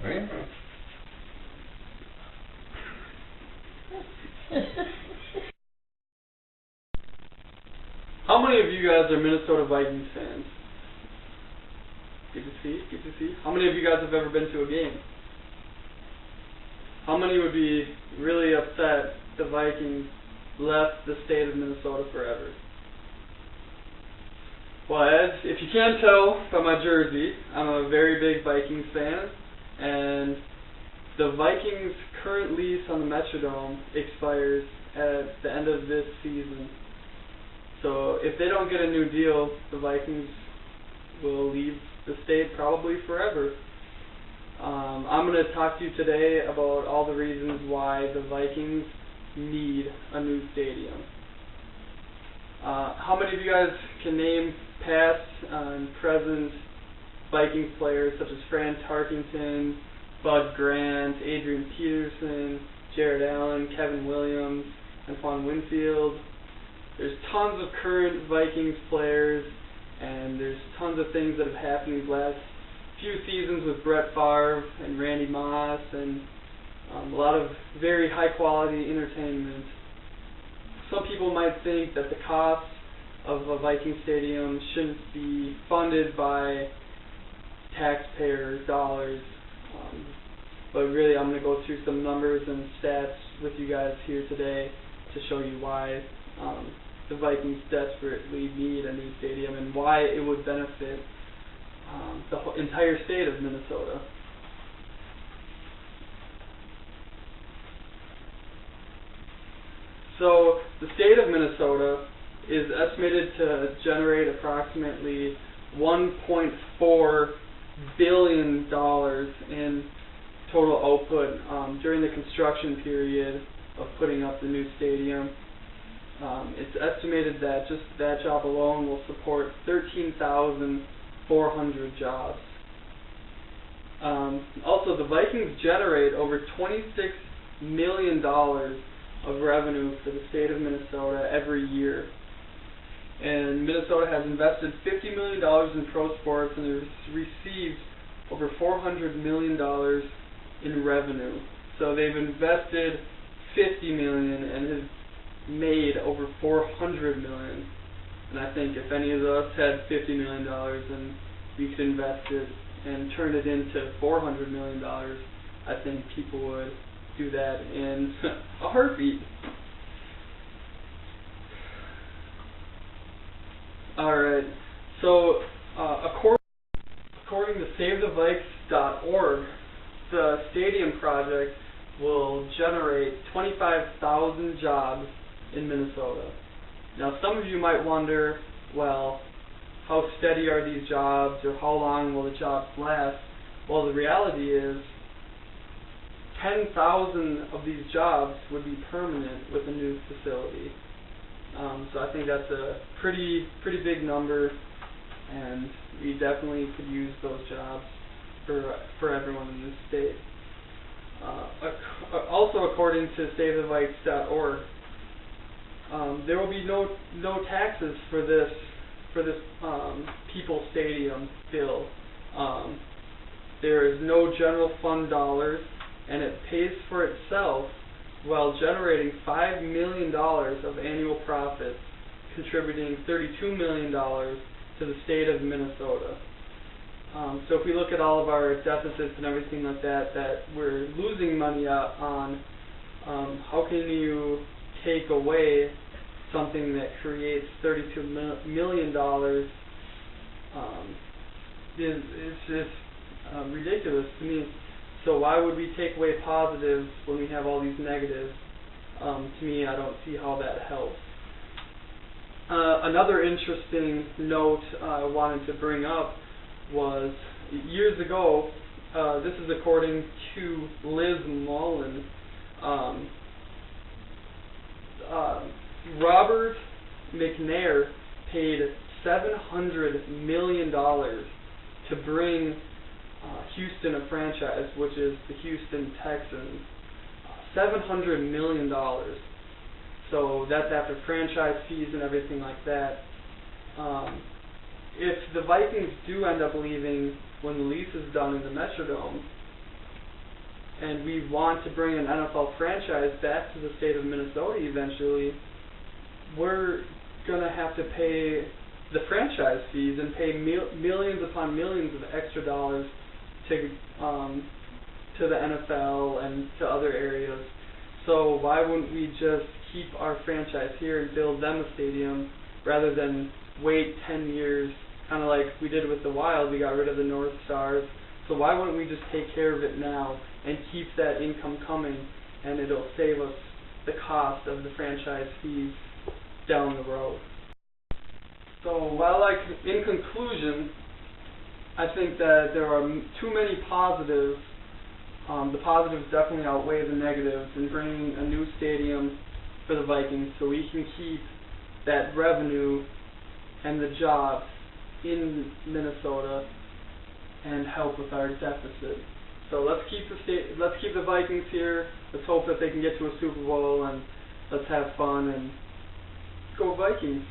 Right? How many of you guys are Minnesota Vikings fans? Good to see, good to see. How many of you guys have ever been to a game? How many would be really upset the Vikings left the state of Minnesota forever? Well, if you can't tell by my jersey, I'm a very big Vikings fan, and the Vikings' current lease on the Metrodome expires at the end of this season. So if they don't get a new deal, the Vikings will leave the state probably forever. I'm going to talk to you today about all the reasons why the Vikings need a new stadium. How many of you guys can name past and present Vikings players such as Fran Tarkenton, Bud Grant, Adrian Peterson, Jared Allen, Kevin Williams, Antoine Winfield? There's tons of current Vikings players, and there's tons of things that have happened these last few seasons with Brett Favre and Randy Moss, and a lot of very high quality entertainment. Some people might think that the cost of a Viking stadium shouldn't be funded by taxpayer dollars, but really I'm going to go through some numbers and stats with you guys here today to show you why the Vikings desperately need a new stadium and why it would benefit the whole entire state of Minnesota. So the state of Minnesota is estimated to generate approximately $1.4 billion in total output during the construction period of putting up the new stadium. It's estimated that just that job alone will support 13,400 jobs. Also, the Vikings generate over $26 million of revenue for the state of Minnesota every year. And Minnesota has invested $50 million in pro sports and has received over $400 million in revenue. So they've invested $50 million and have made over $400 million. And I think if any of us had $50 million and we could invest it and turn it into $400 million, I think people would do that in a heartbeat. Alright, so according to SaveTheVikes.org, the stadium project will generate 25,000 jobs in Minnesota. Now some of you might wonder, well, how steady are these jobs, or how long will the jobs last? Well, the reality is 10,000 of these jobs would be permanent with a new facility. So I think that's a pretty big number, and we definitely could use those jobs for everyone in this state. Also, according to SaveTheVikes.org, there will be no taxes for this People Stadium bill. There is no general fund dollars, and it pays for itself while generating $5 million of annual profits, contributing $32 million to the state of Minnesota. So if we look at all of our deficits and everything like that we're losing money on, how can you take away something that creates $32 million? It's just ridiculous to me. So why would we take away positives when we have all these negatives? To me, I don't see how that helps. Another interesting note I wanted to bring up was years ago, this is according to Liz Mullen, Robert McNair paid $700 million to bring Houston a franchise, which is the Houston Texans. $700 million. So that's after franchise fees and everything like that. If the Vikings do end up leaving when the lease is done in the Metrodome, and we want to bring an NFL franchise back to the state of Minnesota eventually, we're going to have to pay the franchise fees and pay millions upon millions of extra dollars to the NFL and to other areas. So why wouldn't we just keep our franchise here and build them a stadium rather than wait 10 years, kind of like we did with the Wild? We got rid of the North Stars. So why wouldn't we just take care of it now and keep that income coming, and it'll save us the cost of the franchise fees down the road. So while in conclusion, I think that there are too many positives. The positives definitely outweigh the negatives in bringing a new stadium for the Vikings so we can keep that revenue and the jobs in Minnesota and help with our deficit. So let's keep the Vikings here. Let's hope that they can get to a Super Bowl, and let's have fun and go Vikings.